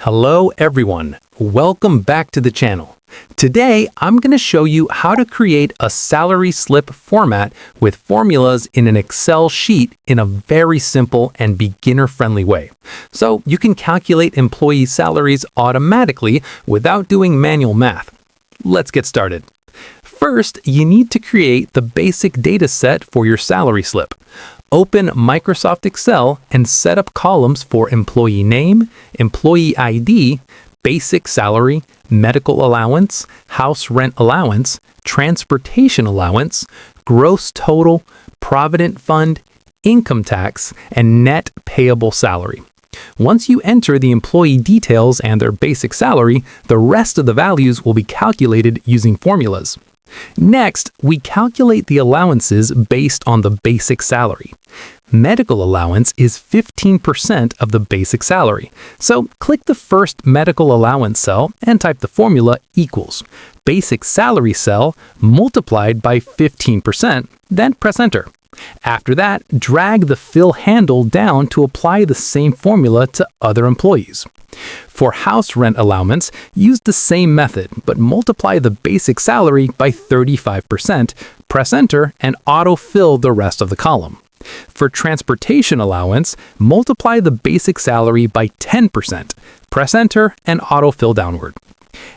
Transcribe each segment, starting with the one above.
Hello everyone, welcome back to the channel. Today I'm going to show you how to create a salary slip format with formulas in an Excel sheet in a very simple and beginner-friendly way. So you can calculate employee salaries automatically without doing manual math. Let's get started. First, you need to create the basic data set for your salary slip. Open Microsoft Excel and set up columns for employee name, employee ID, basic salary, medical allowance, house rent allowance, transportation allowance, gross total, provident fund, income tax, and net payable salary. Once you enter the employee details and their basic salary, the rest of the values will be calculated using formulas. Next, we calculate the allowances based on the basic salary. Medical allowance is 15% of the basic salary. So click the first medical allowance cell and type the formula equals basic salary cell multiplied by 15%, then press enter. After that, drag the fill handle down to apply the same formula to other employees. For house rent allowance, use the same method, but multiply the basic salary by 35%, press enter, and autofill the rest of the column. For transportation allowance, multiply the basic salary by 10%, press enter, and autofill downward.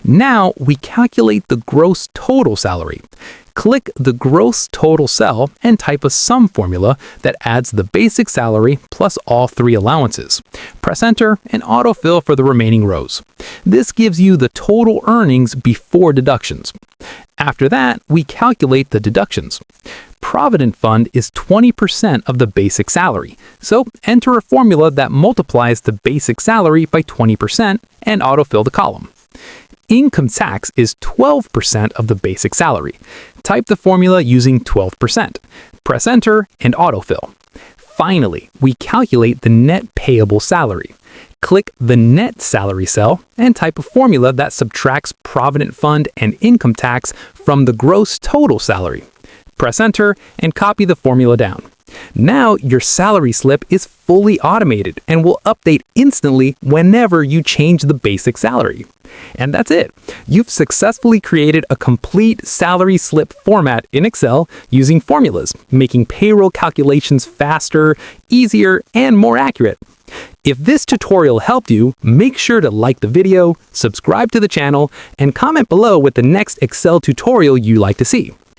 Now we calculate the gross total salary. Click the gross total cell and type a sum formula that adds the basic salary plus all three allowances. Press enter and autofill for the remaining rows. This gives you the total earnings before deductions. After that, we calculate the deductions. Provident fund is 20% of the basic salary, so enter a formula that multiplies the basic salary by 20% and autofill the column. Income tax is 12% of the basic salary. Type the formula using 12%. Press enter and autofill. Finally, we calculate the net payable salary. Click the net salary cell and type a formula that subtracts provident fund and income tax from the gross total salary. Press enter and copy the formula down. Now your salary slip is fully automated and will update instantly whenever you change the basic salary. And that's it. You've successfully created a complete salary slip format in Excel using formulas, making payroll calculations faster, easier, and more accurate. If this tutorial helped you, make sure to like the video, subscribe to the channel, and comment below with the next Excel tutorial you'd like to see.